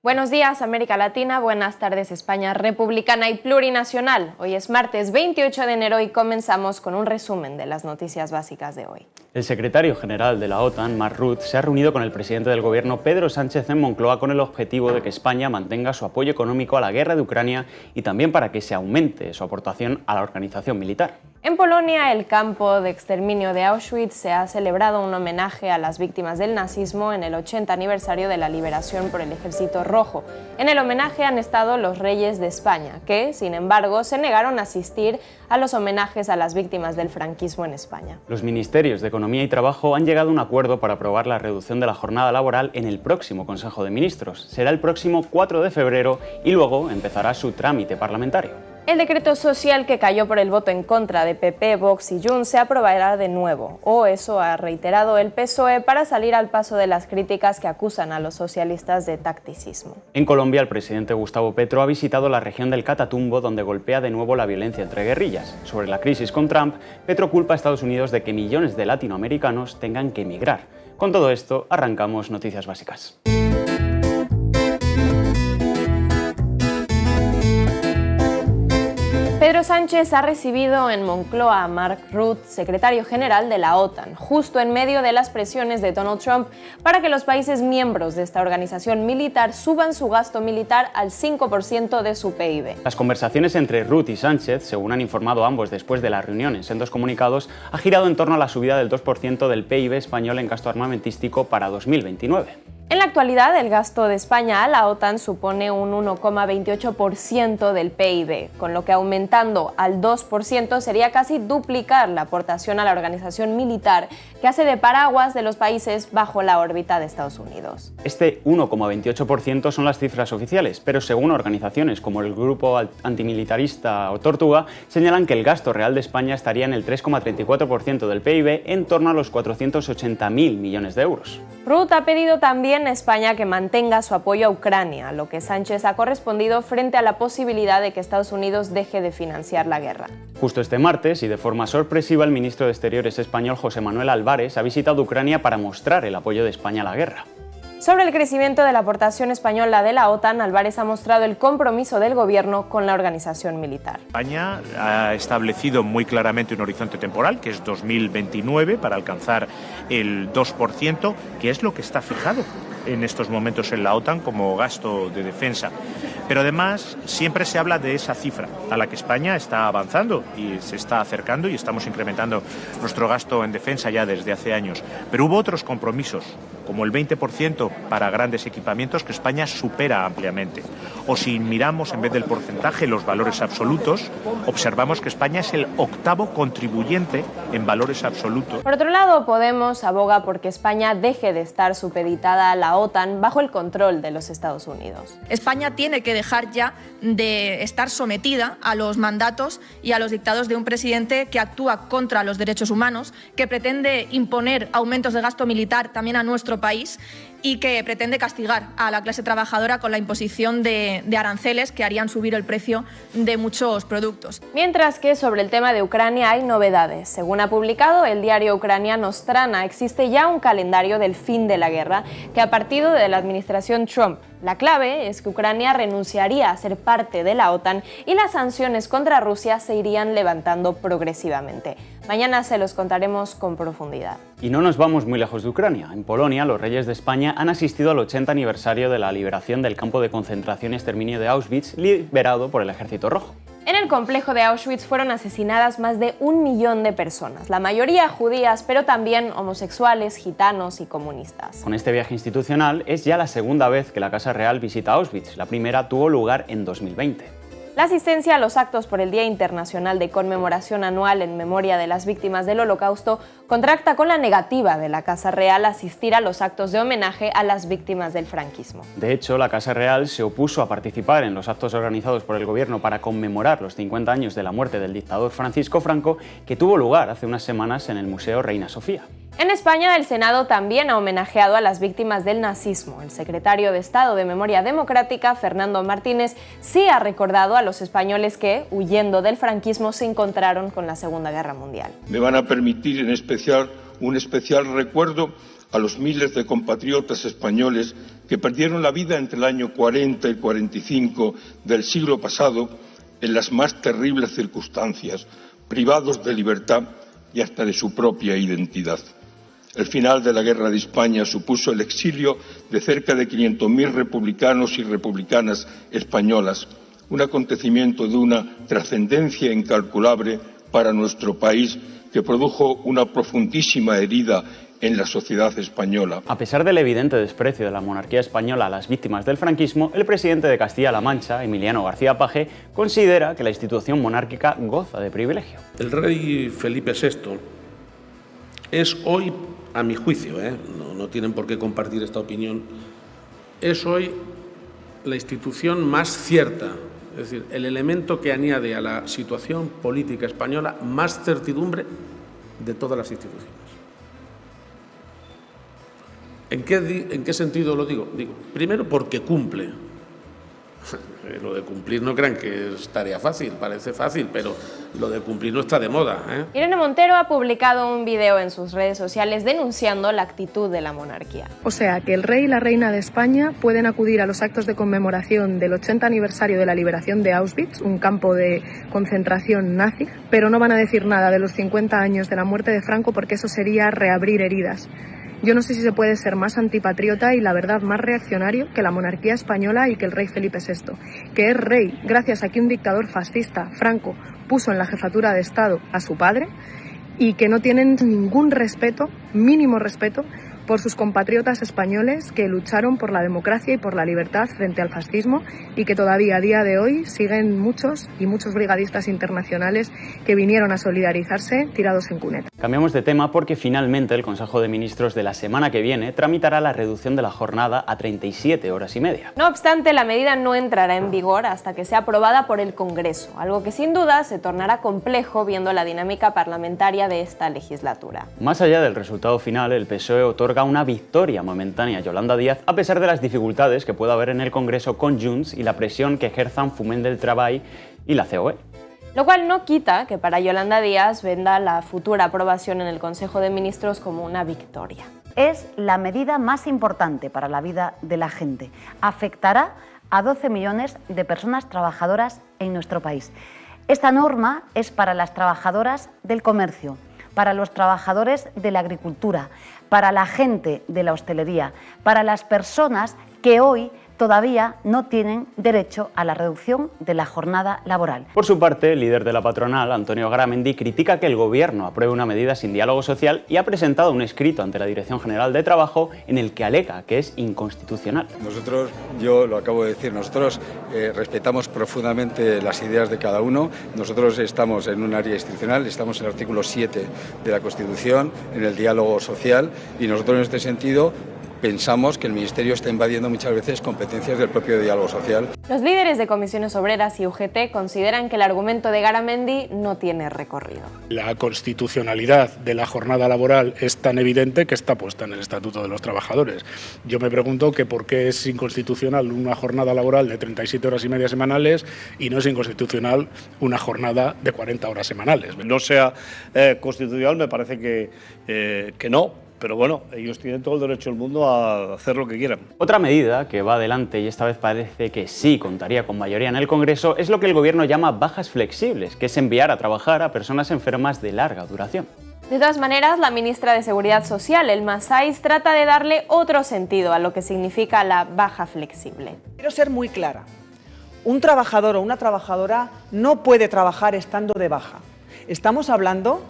Buenos días, América Latina. Buenas tardes, España republicana y plurinacional. Hoy es martes 28 de enero y comenzamos con un resumen de las noticias básicas de hoy. El secretario general de la OTAN, Mark Rutte, se ha reunido con el presidente del gobierno, Pedro Sánchez, en Moncloa con el objetivo de que España mantenga su apoyo económico a la guerra de Ucrania y también para que se aumente su aportación a la organización militar. En Polonia, el campo de exterminio de Auschwitz, se ha celebrado un homenaje a las víctimas del nazismo en el 80 aniversario de la liberación por el Ejército Rojo. En el homenaje han estado los reyes de España, que, sin embargo, se negaron a asistir a los homenajes a las víctimas del franquismo en España. Los ministerios de Economía y Trabajo han llegado a un acuerdo para aprobar la reducción de la jornada laboral en el próximo Consejo de Ministros. Será el próximo 4 de febrero y luego empezará su trámite parlamentario. El decreto social que cayó por el voto en contra de PP, Vox y Junts se aprobará de nuevo, o eso ha reiterado el PSOE para salir al paso de las críticas que acusan a los socialistas de tacticismo. En Colombia, el presidente Gustavo Petro ha visitado la región del Catatumbo, donde golpea de nuevo la violencia entre guerrillas. Sobre la crisis con Trump, Petro culpa a Estados Unidos de que millones de latinoamericanos tengan que emigrar. Con todo esto, arrancamos Noticias Básicas. Pedro Sánchez ha recibido en Moncloa a Mark Rutte, secretario general de la OTAN, justo en medio de las presiones de Donald Trump para que los países miembros de esta organización militar suban su gasto militar al 5% de su PIB. Las conversaciones entre Rutte y Sánchez, según han informado ambos después de las reuniones en dos comunicados, ha girado en torno a la subida del 2% del PIB español en gasto armamentístico para 2029. En la actualidad, el gasto de España a la OTAN supone un 1,28% del PIB, con lo que aumentando al 2% sería casi duplicar la aportación a la organización militar que hace de paraguas de los países bajo la órbita de Estados Unidos. Este 1,28% son las cifras oficiales, pero según organizaciones como el grupo antimilitarista o Tortuga, señalan que el gasto real de España estaría en el 3,34% del PIB, en torno a los 480.000 millones de euros. Rutte ha pedido también a España que mantenga su apoyo a Ucrania, lo que Sánchez ha correspondido frente a la posibilidad de que Estados Unidos deje de financiar la guerra. Justo este martes, y de forma sorpresiva, el ministro de Exteriores español, José Manuel Álvarez, ha visitado Ucrania para mostrar el apoyo de España a la guerra. Sobre el crecimiento de la aportación española de la OTAN, Álvarez ha mostrado el compromiso del gobierno con la organización militar. España ha establecido muy claramente un horizonte temporal, que es 2029, para alcanzar el 2%, que es lo que está fijado en estos momentos en la OTAN como gasto de defensa. Pero además siempre se habla de esa cifra a la que España está avanzando y se está acercando, y estamos incrementando nuestro gasto en defensa ya desde hace años. Pero hubo otros compromisos, como el 20% para grandes equipamientos, que España supera ampliamente. O si miramos en vez del porcentaje los valores absolutos, observamos que España es el octavo contribuyente en valores absolutos. Por otro lado, Podemos aboga porque España deje de estar supeditada a la OTAN bajo el control de los Estados Unidos. España tiene que dejar ya de estar sometida a los mandatos y a los dictados de un presidente que actúa contra los derechos humanos, que pretende imponer aumentos de gasto militar también a nuestro país y que pretende castigar a la clase trabajadora con la imposición de aranceles que harían subir el precio de muchos productos. Mientras que sobre el tema de Ucrania hay novedades. Según ha publicado el diario ucraniano Strana, existe ya un calendario del fin de la guerra que ha partido de la administración Trump. La clave es que Ucrania renunciaría a ser parte de la OTAN y las sanciones contra Rusia se irían levantando progresivamente. Mañana se los contaremos con profundidad. Y no nos vamos muy lejos de Ucrania. En Polonia, los reyes de España han asistido al 80 aniversario de la liberación del campo de concentración y exterminio de Auschwitz, liberado por el Ejército Rojo. En el complejo de Auschwitz fueron asesinadas más de 1 millón de personas, la mayoría judías, pero también homosexuales, gitanos y comunistas. Con este viaje institucional es ya la segunda vez que la Casa Real visita Auschwitz. La primera tuvo lugar en 2020. La asistencia a los actos por el Día Internacional de Conmemoración Anual en memoria de las víctimas del Holocausto contrasta con la negativa de la Casa Real a asistir a los actos de homenaje a las víctimas del franquismo. De hecho, la Casa Real se opuso a participar en los actos organizados por el gobierno para conmemorar los 50 años de la muerte del dictador Francisco Franco, que tuvo lugar hace unas semanas en el Museo Reina Sofía. En España, el Senado también ha homenajeado a las víctimas del nazismo. El secretario de Estado de Memoria Democrática, Fernando Martínez, sí ha recordado a los españoles que, huyendo del franquismo, se encontraron con la Segunda Guerra Mundial. Me van a permitir, en especial, un especial recuerdo a los miles de compatriotas españoles que perdieron la vida entre el año 40 y 45 del siglo pasado en las más terribles circunstancias, privados de libertad y hasta de su propia identidad. El final de la Guerra de España supuso el exilio de cerca de 500.000 republicanos y republicanas españolas, un acontecimiento de una trascendencia incalculable para nuestro país que produjo una profundísima herida en la sociedad española. A pesar del evidente desprecio de la monarquía española a las víctimas del franquismo, el presidente de Castilla-La Mancha, Emiliano García Paje, considera que la institución monárquica goza de privilegio. El rey Felipe VI es hoy, a mi juicio, no tienen por qué compartir esta opinión, es hoy la institución más cierta, es decir, el elemento que añade a la situación política española más certidumbre de todas las instituciones. ¿En qué sentido lo digo? Digo, primero porque cumple. Lo de cumplir no crean que es tarea fácil, parece fácil, pero lo de cumplir no está de moda. Irene Montero ha publicado un video en sus redes sociales denunciando la actitud de la monarquía. O sea, que el rey y la reina de España pueden acudir a los actos de conmemoración del 80 aniversario de la liberación de Auschwitz, un campo de concentración nazi, pero no van a decir nada de los 50 años de la muerte de Franco porque eso sería reabrir heridas. Yo no sé si se puede ser más antipatriota y, la verdad, más reaccionario que la monarquía española y que el rey Felipe VI, que es rey gracias a que un dictador fascista, Franco, puso en la jefatura de Estado a su padre, y que no tienen ningún respeto, mínimo respeto, por sus compatriotas españoles que lucharon por la democracia y por la libertad frente al fascismo y que todavía a día de hoy siguen muchos brigadistas internacionales que vinieron a solidarizarse tirados en cuneta. Cambiamos de tema porque finalmente el Consejo de Ministros de la semana que viene tramitará la reducción de la jornada a 37 horas y media. No obstante, la medida no entrará en vigor hasta que sea aprobada por el Congreso, algo que sin duda se tornará complejo viendo la dinámica parlamentaria de esta legislatura. Más allá del resultado final, el PSOE otorga una victoria momentánea a Yolanda Díaz a pesar de las dificultades que pueda haber en el Congreso con Junts y la presión que ejerzan Foment del Treball y la COE. Lo cual no quita que para Yolanda Díaz venda la futura aprobación en el Consejo de Ministros como una victoria. Es la medida más importante para la vida de la gente. Afectará a 12 millones de personas trabajadoras en nuestro país. Esta norma es para las trabajadoras del comercio, para los trabajadores de la agricultura, para la gente de la hostelería, para las personas que hoy todavía no tienen derecho a la reducción de la jornada laboral. Por su parte, el líder de la patronal, Antonio Garamendi, critica que el Gobierno apruebe una medida sin diálogo social y ha presentado un escrito ante la Dirección General de Trabajo en el que alega que es inconstitucional. Nosotros, yo lo acabo de decir, nosotros respetamos profundamente las ideas de cada uno. Nosotros estamos en un área institucional, estamos en el artículo 7 de la Constitución, en el diálogo social, y nosotros en este sentido pensamos que el Ministerio está invadiendo muchas veces competencias del propio diálogo social. Los líderes de comisiones obreras y UGT consideran que el argumento de Garamendi no tiene recorrido. La constitucionalidad de la jornada laboral es tan evidente que está puesta en el Estatuto de los Trabajadores. Yo me pregunto que por qué es inconstitucional una jornada laboral de 37 horas y media semanales y no es inconstitucional una jornada de 40 horas semanales. No sea constitucional, me parece que no. Pero bueno, ellos tienen todo el derecho del mundo a hacer lo que quieran. Otra medida que va adelante y esta vez parece que sí contaría con mayoría en el Congreso es lo que el Gobierno llama bajas flexibles, que es enviar a trabajar a personas enfermas de larga duración. De todas maneras, la ministra de Seguridad Social, Elma Saiz, trata de darle otro sentido a lo que significa la baja flexible. Quiero ser muy clara. Un trabajador o una trabajadora no puede trabajar estando de baja. Estamos hablando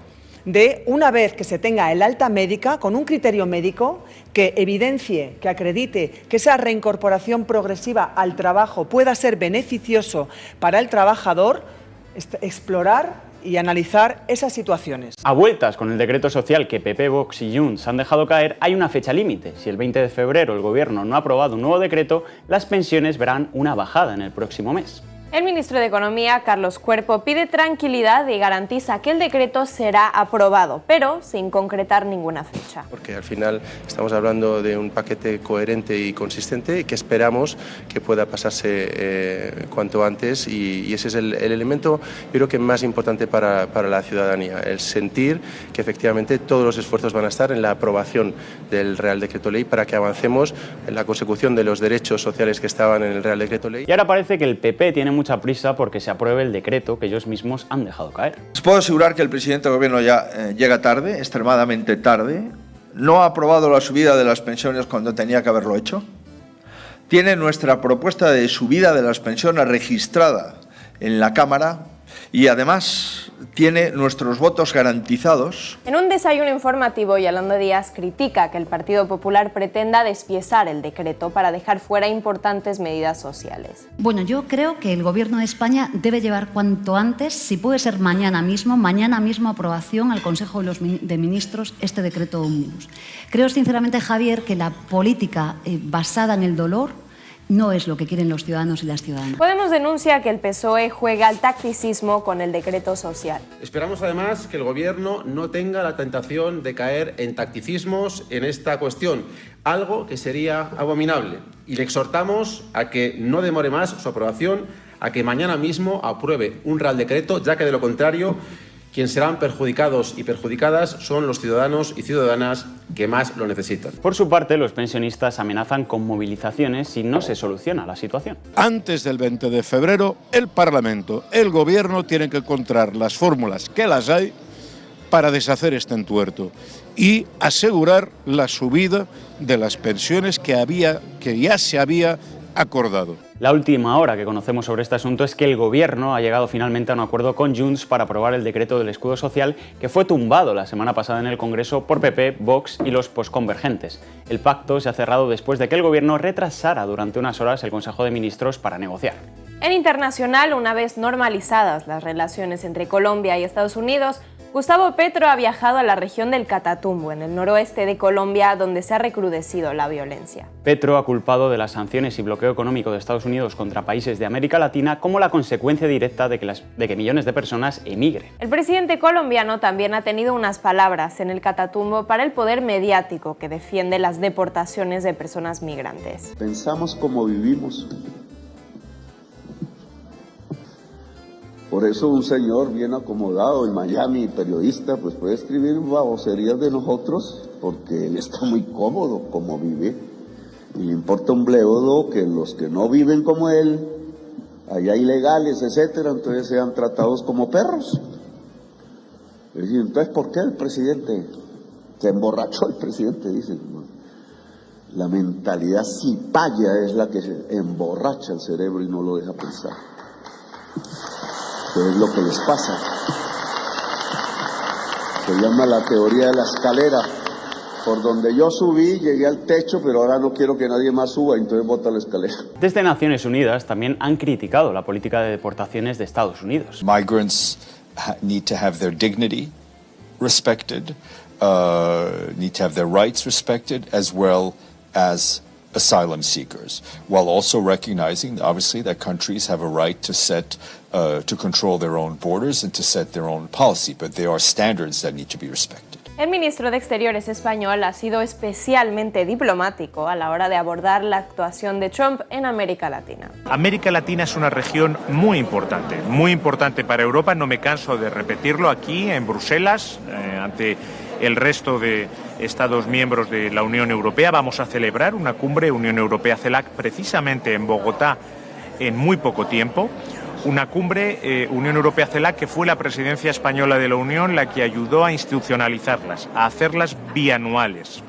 de una vez que se tenga el alta médica, con un criterio médico que evidencie, que acredite que esa reincorporación progresiva al trabajo pueda ser beneficioso para el trabajador, explorar y analizar esas situaciones. A vueltas con el decreto social que PP, Vox y Junts han dejado caer, hay una fecha límite. Si el 20 de febrero el Gobierno no ha aprobado un nuevo decreto, las pensiones verán una bajada en el próximo mes. El ministro de Economía, Carlos Cuerpo, pide tranquilidad y garantiza que el decreto será aprobado, pero sin concretar ninguna fecha. Porque al final estamos hablando de un paquete coherente y consistente que esperamos que pueda pasarse cuanto antes y ese es el elemento, yo creo que más importante para la ciudadanía, el sentir que efectivamente todos los esfuerzos van a estar en la aprobación del Real Decreto Ley para que avancemos en la consecución de los derechos sociales que estaban en el Real Decreto Ley. Y ahora parece que el PP tiene mucha prisa porque se apruebe el decreto que ellos mismos han dejado caer. Les puedo asegurar que el presidente del Gobierno ya llega tarde, extremadamente tarde. No ha aprobado la subida de las pensiones cuando tenía que haberlo hecho. Tiene nuestra propuesta de subida de las pensiones registrada en la Cámara y además tiene nuestros votos garantizados. En un desayuno informativo, Yolanda Díaz critica que el Partido Popular pretenda despiezar el decreto para dejar fuera importantes medidas sociales. Bueno, yo creo que el Gobierno de España debe llevar cuanto antes, si puede ser mañana mismo aprobación al Consejo de Ministros este decreto ómnibus. Creo sinceramente, Javier, que la política basada en el dolor no es lo que quieren los ciudadanos y las ciudadanas. Podemos denuncia que el PSOE juega al tacticismo con el decreto social. Esperamos además que el Gobierno no tenga la tentación de caer en tacticismos en esta cuestión, algo que sería abominable. Y le exhortamos a que no demore más su aprobación, a que mañana mismo apruebe un Real Decreto, ya que de lo contrario, quienes serán perjudicados y perjudicadas son los ciudadanos y ciudadanas que más lo necesitan. Por su parte, los pensionistas amenazan con movilizaciones si no se soluciona la situación. Antes del 20 de febrero, el Parlamento, el Gobierno tienen que encontrar las fórmulas, que las hay, para deshacer este entuerto y asegurar la subida de las pensiones que ya se había acordado. La última hora que conocemos sobre este asunto es que el Gobierno ha llegado finalmente a un acuerdo con Junts para aprobar el decreto del escudo social que fue tumbado la semana pasada en el Congreso por PP, Vox y los posconvergentes. El pacto se ha cerrado después de que el Gobierno retrasara durante unas horas el Consejo de Ministros para negociar. En internacional, una vez normalizadas las relaciones entre Colombia y Estados Unidos, Gustavo Petro ha viajado a la región del Catatumbo, en el noroeste de Colombia, donde se ha recrudecido la violencia. Petro ha culpado de las sanciones y bloqueo económico de Estados Unidos contra países de América Latina como la consecuencia directa de que millones de personas emigren. El presidente colombiano también ha tenido unas palabras en el Catatumbo para el poder mediático que defiende las deportaciones de personas migrantes. Pensamos como vivimos. Por eso un señor bien acomodado en Miami, periodista, pues puede escribir baboserías de nosotros porque él está muy cómodo como vive. Y le importa un bledo que los que no viven como él, allá ilegales, etcétera, entonces sean tratados como perros. Es decir, entonces, ¿por qué el presidente se emborrachó? El presidente dice, la mentalidad cipaya es la que emborracha el cerebro y no lo deja pensar. ¿Qué es lo que les pasa? Se llama la teoría de la escalera. Por donde yo subí, llegué al techo, pero ahora no quiero que nadie más suba, entonces bota la escalera. Desde Naciones Unidas también han criticado la política de deportaciones de Estados Unidos. Migrants need to have their dignity respected, need to have their rights respected, as well as asylum seekers, while also recognizing, obviously, that countries have a right to to control their own borders and to set their own policy, but there are standards that need to be respected. El ministro de Exteriores español ha sido especialmente diplomático a la hora de abordar la actuación de Trump en América Latina. América Latina es una región muy importante para Europa, no me canso de repetirlo aquí en Bruselas, ante el resto de Estados miembros de la Unión Europea. Vamos a celebrar una cumbre Unión Europea-CELAC precisamente en Bogotá en muy poco tiempo. Una cumbre Unión Europea-CELAC que fue la presidencia española de la Unión la que ayudó a institucionalizarlas, a hacerlas bianuales.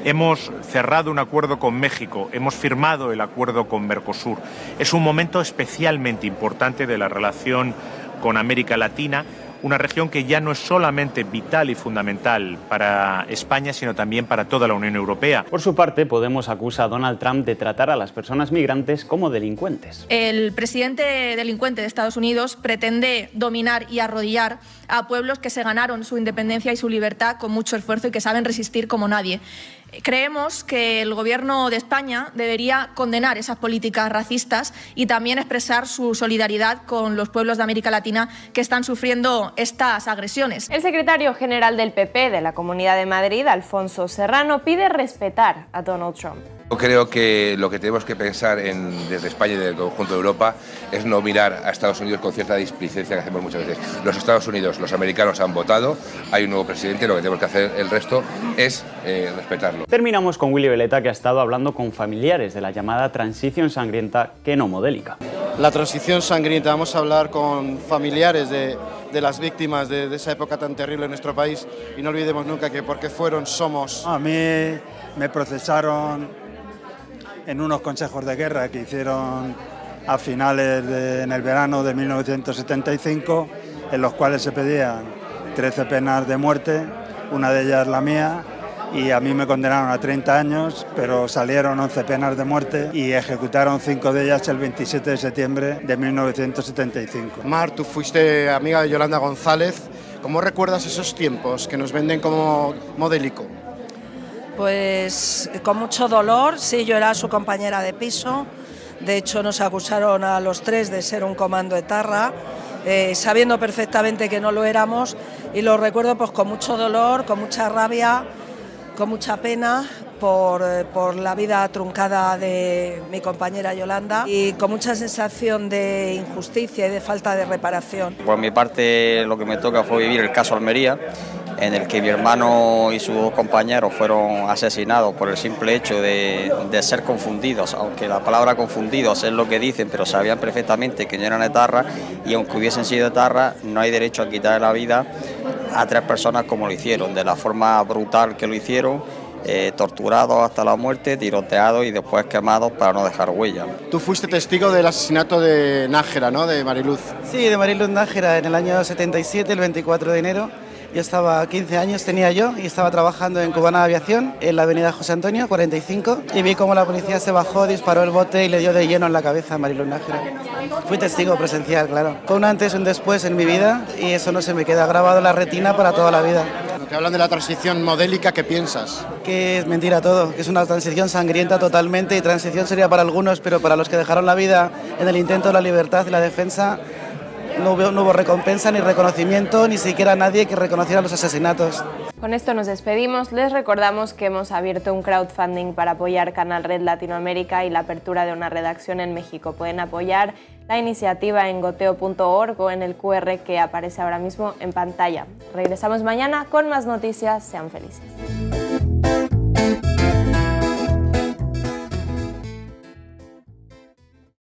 Hemos cerrado un acuerdo con México, hemos firmado el acuerdo con Mercosur. Es un momento especialmente importante de la relación con América Latina, una región que ya no es solamente vital y fundamental para España, sino también para toda la Unión Europea. Por su parte, Podemos acusa a Donald Trump de tratar a las personas migrantes como delincuentes. El presidente delincuente de Estados Unidos pretende dominar y arrodillar a pueblos que se ganaron su independencia y su libertad con mucho esfuerzo y que saben resistir como nadie. Creemos que el Gobierno de España debería condenar esas políticas racistas y también expresar su solidaridad con los pueblos de América Latina que están sufriendo estas agresiones. El secretario general del PP de la Comunidad de Madrid, Alfonso Serrano, pide respetar a Donald Trump. Yo creo que lo que tenemos que pensar desde España y desde el conjunto de Europa es no mirar a Estados Unidos con cierta displicencia que hacemos muchas veces. Los Estados Unidos, los americanos han votado, hay un nuevo presidente, lo que tenemos que hacer el resto es respetarlo. Terminamos con Willy Veleta, que ha estado hablando con familiares de la llamada transición sangrienta que no modélica. La transición sangrienta, vamos a hablar con familiares de las víctimas de esa época tan terrible en nuestro país y no olvidemos nunca que porque fueron, somos. A mí me procesaron en unos consejos de guerra que hicieron a finales en el verano de 1975, en los cuales se pedían 13 penas de muerte, una de ellas la mía, y a mí me condenaron a 30 años, pero salieron 11 penas de muerte y ejecutaron 5 de ellas el 27 de septiembre de 1975. Mar, tú fuiste amiga de Yolanda González. ¿Cómo recuerdas esos tiempos que nos venden como modélico? Pues con mucho dolor, sí, yo era su compañera de piso, de hecho nos acusaron a los tres de ser un comando etarra, sabiendo perfectamente que no lo éramos, y lo recuerdo pues con mucho dolor, con mucha rabia, con mucha pena por la vida truncada de mi compañera Yolanda y con mucha sensación de injusticia y de falta de reparación. Por mi parte, lo que me toca fue vivir el caso Almería, en el que mi hermano y sus dos compañeros fueron asesinados por el simple hecho de ser confundidos, aunque la palabra confundidos es lo que dicen, pero sabían perfectamente que no eran etarras, y aunque hubiesen sido etarras, no hay derecho a quitarle la vida a 3 personas como lo hicieron, de la forma brutal que lo hicieron, torturados hasta la muerte, tiroteados y después quemados para no dejar huella. Tú fuiste testigo del asesinato de Nájera, ¿no?, de Mariluz. Sí, de Mariluz Nájera, en el año 77, el 24 de enero. Yo estaba 15 años, tenía yo, y estaba trabajando en Cubana Aviación, en la avenida José Antonio, 45, y vi cómo la policía se bajó, disparó el bote y le dio de lleno en la cabeza a Mariluz Nájera. Fui testigo presencial, claro. Fue un antes y un después en mi vida, y eso no se me queda grabado en la retina para toda la vida. Cuando te hablan de la transición modélica, ¿qué piensas? Que es mentira todo, que es una transición sangrienta totalmente, y transición sería para algunos, pero para los que dejaron la vida en el intento de la libertad y la defensa, no hubo recompensa ni reconocimiento, ni siquiera nadie que reconociera los asesinatos. Con esto nos despedimos. Les recordamos que hemos abierto un crowdfunding para apoyar Canal Red Latinoamérica y la apertura de una redacción en México. Pueden apoyar la iniciativa en goteo.org o en el QR que aparece ahora mismo en pantalla. Regresamos mañana con más noticias. Sean felices.